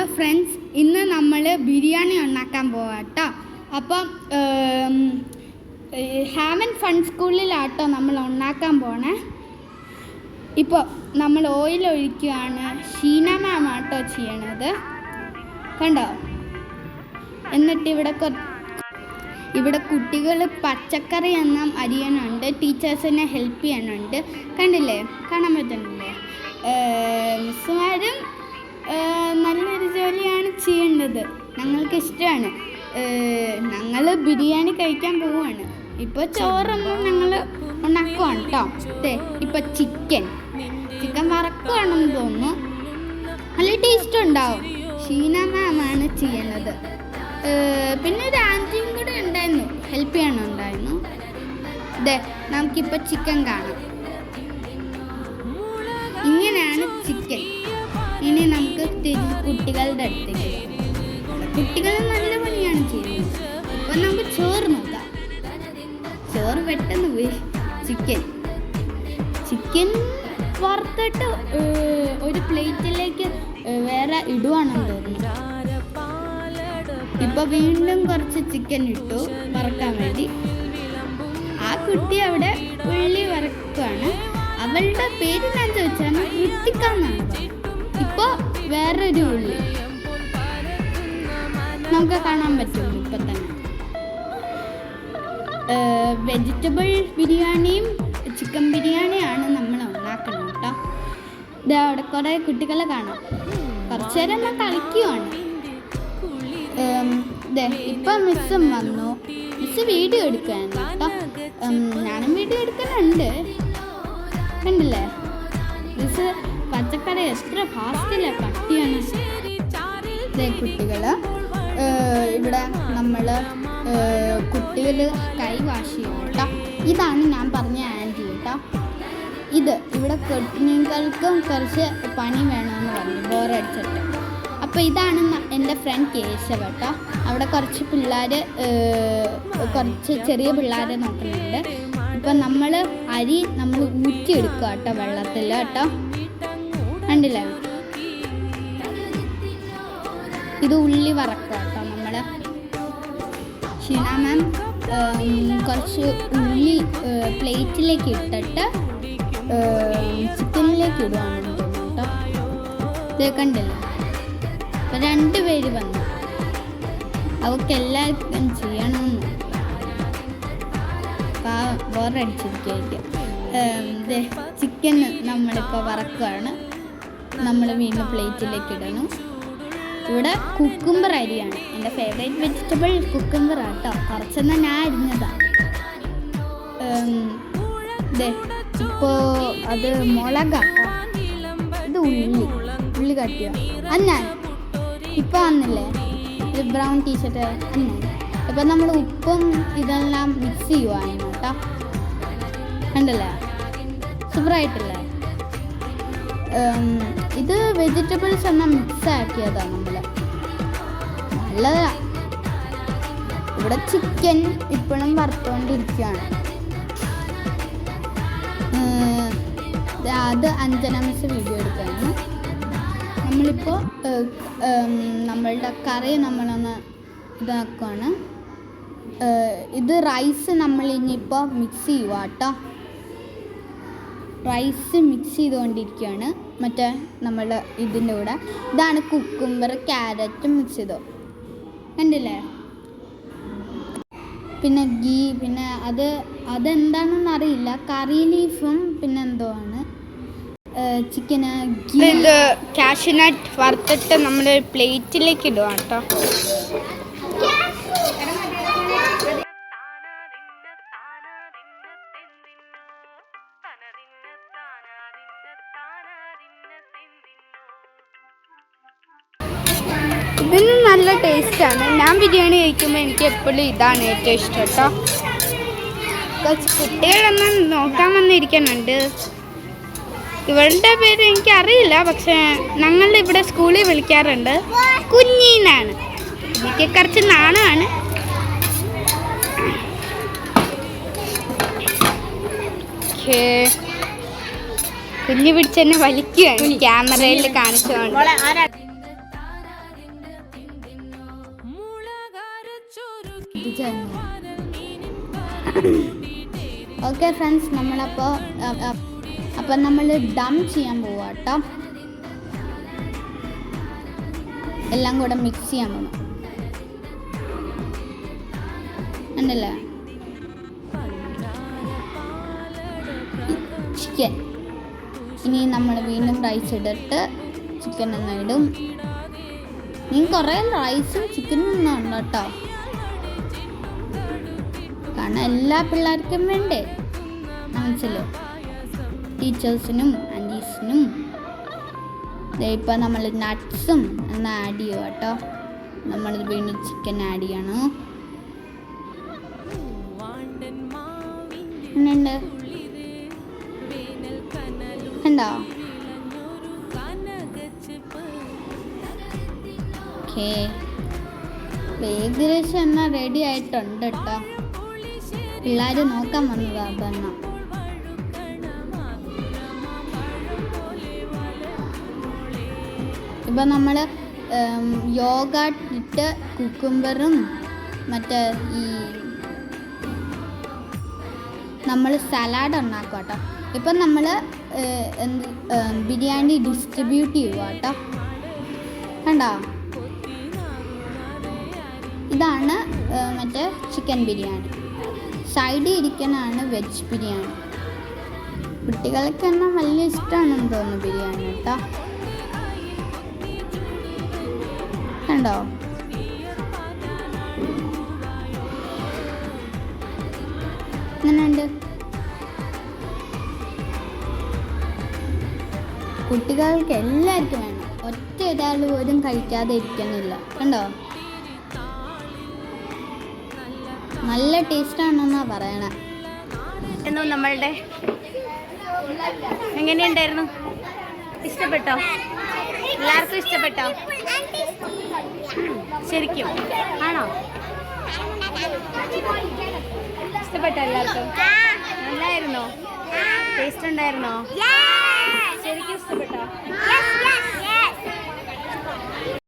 Hello friends, ഇന്ന് നമ്മൾ ബിരിയാണി ഉണ്ടാക്കാൻ പോവാം കേട്ടോ. അപ്പം ഹാവൻ ഫൺ സ്കൂളിലാട്ടോ നമ്മൾ ഉണ്ടാക്കാൻ പോണേ. ഇപ്പോൾ നമ്മൾ ഓയിൽ ഒഴിക്കുകയാണ്. ഷീന മാം ആട്ടോ ചെയ്യണത്, കണ്ടോ. എന്നിട്ട് ഇവിടെ കുട്ടികൾ പച്ചക്കറി എണ്ണം അരിയാനുണ്ട്, ടീച്ചേഴ്സിനെ ഹെൽപ്പ് ചെയ്യാനുണ്ട്. കണ്ടില്ലേ, കാണാൻ പറ്റുന്നില്ലേ? മിസ്സുമാരും നല്ലൊരു ജോലിയാണ് ചെയ്യേണ്ടത്. ഞങ്ങൾക്ക് ഇഷ്ടമാണ്. ഞങ്ങൾ ബിരിയാണി കഴിക്കാൻ പോവുകയാണ്. ഇപ്പോൾ ചോറൊന്നും ഞങ്ങൾ ഉണ്ടാക്കുവാണ് കേട്ടോ. ഇപ്പോൾ ചിക്കൻ വറക്കുവാണെന്ന് തോന്നുന്നു. നല്ല ടേസ്റ്റ് ഉണ്ടാവും. ഷീന മാമാണ് ചെയ്യണത്. പിന്നെ ഒരു ആൻറ്റിയും കൂടെ ഉണ്ടായിരുന്നു, ഹെൽപ്പ് ചെയ്യാനുണ്ടായിരുന്നു. നമുക്കിപ്പോൾ ചിക്കൻ കാണാം. ഇങ്ങനെയാണ് ചിക്കൻ. ഇനി നമുക്ക് കുട്ടികളുടെ അടുത്തേക്ക്. കുട്ടികൾ നല്ല പണിയാണ് ചെയ്യുന്നത്. ഇപ്പം നമുക്ക് ചോറ് നോക്കാം. ചോറ് പെട്ടെന്ന് ചിക്കൻ വറുത്തിട്ട് ഒരു പ്ലേറ്റിലേക്ക് വേറെ ഇടുവാണെന്ന് തോന്നുന്നു. ഇപ്പൊ വീണ്ടും കുറച്ച് ചിക്കൻ ഇട്ടു വറക്കാൻ വേണ്ടി. ആ കുട്ടി അവിടെ ഉള്ളി വറക്കുകയാണ്. അവളുടെ പേര് ഞാൻ ചോദിച്ചാൽ ഋത്തിക്കാന്നാണ്. ഇപ്പോൾ വേറൊരു ഉള്ളി നമുക്ക് കാണാൻ പറ്റും. ഇപ്പം തന്നെ വെജിറ്റബിൾ ബിരിയാണിയും ചിക്കൻ ബിരിയാണിയാണ് നമ്മൾ ഉണ്ടാക്കുന്നത് കേട്ടോ. അവിടെ കുറേ കുട്ടികളെ കാണാം. കുറച്ചു നേരം ഞാൻ കളിക്കുവാണ്. ഇപ്പം മിസ്സും വന്നു. മിസ്സ് വീഡിയോ എടുക്കാനുണ്ട് കേട്ടോ. ഞാനും വീഡിയോ എടുക്കാനുണ്ട്. കണ്ടില്ലേ, മിസ്സ് പച്ചക്കറി എത്ര ഫാസ്റ്റിലെ കട്ടിയാണ്. കുട്ടികൾ ഇവിടെ നമ്മൾ കുട്ടികൾ കൈ വാഷ് ചെയ്യും കേട്ടോ. ഇതാണ് ഞാൻ പറഞ്ഞ ആൻറ്റി കേട്ടോ. ഇവിടെ കുട്ടികൾക്കും കുറച്ച് പണി വേണമെന്ന് പറഞ്ഞു, ബോറടിച്ചിട്ട്. അപ്പോൾ ഇതാണ് എൻ്റെ ഫ്രണ്ട് കേശവ കേട്ടോ. അവിടെ കുറച്ച് ചെറിയ പിള്ളേരെ നോക്കുന്നുണ്ട്. ഇപ്പം അരി നമ്മൾ ഊറ്റിയെടുക്കുക കേട്ടോ വെള്ളത്തിൽ കേട്ടോ. കണ്ടില്ലേ, ഇത് ഉള്ളി വറക്കുക കേട്ടോ. ഷീന മാം കുറച്ച് ഉള്ളി പ്ലേറ്റിലേക്ക് ഇട്ടിട്ട് ചിക്കനിലേക്ക് ഇടുവാണെന്ന് തോന്നുന്നു കേട്ടോ. ഇത് കണ്ടില്ലേ, അപ്പം 2 പേര് വന്നു. അവൾക്കെല്ലാവർക്കും ചെയ്യണമെന്ന് ബോറടിച്ചിരിക്കും. ചിക്കൻ നമ്മളിപ്പോൾ വറക്കുകയാണ്. നമ്മൾ വീണ്ടും പ്ലേറ്റിലേക്ക് ഇടണം. ഇവിടെ കുക്കുംബർ അരിയാണ്. എൻ്റെ ഫേവറേറ്റ് വെജിറ്റബിൾ കുക്കുംബർ ആട്ടോ. കുറച്ചെന്നാൽ ഞാൻ അരിഞ്ഞതാണ്. ഇപ്പോൾ അത് മുളകാട്ടോ. ഇത് ഉള്ളി കട്ടിയോ അന്നാൻ. ഇപ്പോൾ വന്നില്ലേ ഇത് ബ്രൗൺ ടീഷർട്ട് അന്നാൻ. ഇപ്പം നമ്മൾ ഉപ്പും ഇതെല്ലാം മിക്സ് ചെയ്യുവാണ് കേട്ടോ. കണ്ടല്ലേ, സൂപ്പറായിട്ടില്ലേ? ഇത് വെജിറ്റബിൾസ് എല്ലാം മിക്സ് ആക്കിയതാണ് നമ്മൾ. നല്ലതാ. ഇവിടെ ചിക്കൻ ഇപ്പോഴും വറുത്തുകൊണ്ടിരിക്കുകയാണ്. അത് അഞ്ജന മിസ് വീഡിയോ എടുക്കുകയാണ്. നമ്മളിപ്പോൾ നമ്മളുടെ കറി നമ്മളൊന്ന് ഇതാക്കുകയാണ്. ഇത് റൈസ് നമ്മൾ ഇനിയിപ്പോൾ മിക്സ് ചെയ്യുക കേട്ടോ. റൈസ് മിക്സ് ചെയ്തുകൊണ്ടിരിക്കുകയാണ് മറ്റേ നമ്മൾ ഇതിൻ്റെ കൂടെ. ഇതാണ് കുക്കുംബർ ക്യാരറ്റ് മിക്സ് ചെയ്തോ, കണ്ടില്ലേ? പിന്നെ ഗീ, പിന്നെ അതെന്താണെന്ന് അറിയില്ല. കറി ലീഫും പിന്നെ എന്തോ ആണ് ചിക്കന് ഗീ. ഇത് കാഷ്യൂനട്ട് വറുത്തിട്ട് നമ്മൾ പ്ലേറ്റിലേക്ക് ഇടുക കേട്ടോ. ഇതിന് നല്ല ടേസ്റ്റാണ്. ഞാൻ ബിരിയാണി കഴിക്കുമ്പോൾ എനിക്ക് എപ്പോഴും ഇതാണ് ഏറ്റവും ഇഷ്ടം കേട്ടോ. കുറച്ച് കുട്ടികളൊന്നും നോക്കാൻ വന്നിരിക്കുന്നുണ്ട്. ഇവളുടെ പേര് എനിക്കറിയില്ല, പക്ഷേ ഞങ്ങളുടെ ഇവിടെ സ്കൂളിൽ വിളിക്കാറുണ്ട് കുഞ്ഞീനാണ്. എനിക്ക് കുറച്ച് നാണമാണ്. കുഞ്ഞു പിടിച്ചെന്നെ വലിക്കുകയാണ് ക്യാമറയിൽ കാണിച്ചുകൊണ്ട്. ശ്രദ്ധിച്ചു തന്നെ. ഓക്കെ ഫ്രണ്ട്സ്, അപ്പം നമ്മൾ ഡം ചെയ്യാൻ പോവാം കേട്ടോ. എല്ലാം കൂടെ മിക്സ് ചെയ്യാൻ പോകണം ഉണ്ടല്ലേ. ചിക്കൻ ഇനി നമ്മൾ വീണ്ടും റൈസ് ഇട്ടിട്ട് ചിക്കൻ ഒന്ന് ഇടും. നീ കുറേ റൈസും ചിക്കനും ഒന്നും ഉണ്ട് കേട്ടോ, കാരണം എല്ലാ പിള്ളേർക്കും വേണ്ടേ മനസ്സിലോ, ടീച്ചേഴ്സിനും ആൻറ്റീസിനും. ഇപ്പം നമ്മൾ നട്ട്സും ഒന്ന് ആഡ് ചെയ്യുക കേട്ടോ. നമ്മൾ വീണ്ടും ചിക്കൻ ആഡ് ചെയ്യണം. എന്നുണ്ട് കണ്ടോ? ഓക്കെ, ഏകദേശം എന്നാൽ റെഡി ആയിട്ടുണ്ട് കേട്ടോ. പിള്ളേർ നോക്കാൻ വന്നതാ അതെണ്ണ. ഇപ്പം നമ്മൾ യോഗട്ട് ഇട്ട് കുക്കുംബറും മറ്റേ ഈ നമ്മൾ സലാഡ് ഉണ്ടാക്കുക കേട്ടോ. ഇപ്പം നമ്മൾ ബിരിയാണി ഡിസ്ട്രിബ്യൂട്ട് ചെയ്യുക കേട്ടോ. കണ്ടോ? ഇതാണ് മറ്റേ ചിക്കൻ ബിരിയാണി. സൈഡിൽ ഇരിക്കുന്നതാണ് വെജ് ബിരിയാണി. കുട്ടികൾക്ക് എന്നാൽ വലിയ ഇഷ്ടമാണെന്ന് തോന്നുന്നു ബിരിയാണി കേട്ടോ. കണ്ടോ? അങ്ങനെയുണ്ട്. കുട്ടികൾക്ക് എല്ലാവർക്കും വേണം, ഒറ്റ ഒരാൾ പോലും കഴിക്കാതെ ഇരിക്കുന്നില്ല. കണ്ടോ? നല്ല ടേസ്റ്റാണെന്നാ പറയണേ. എന്നോ നമ്മളുടെ എങ്ങനെയുണ്ടായിരുന്നു? ഇഷ്ടപ്പെട്ടോ? എല്ലാവർക്കും ഇഷ്ടപ്പെട്ടോ? ശരിക്കും ആണോ? ഇഷ്ടപ്പെട്ടോ എല്ലാവർക്കും? നല്ലായിരുന്നോ? ടേസ്റ്റ് ഉണ്ടായിരുന്നോ? ശരിക്കും ഇഷ്ടപ്പെട്ടോ?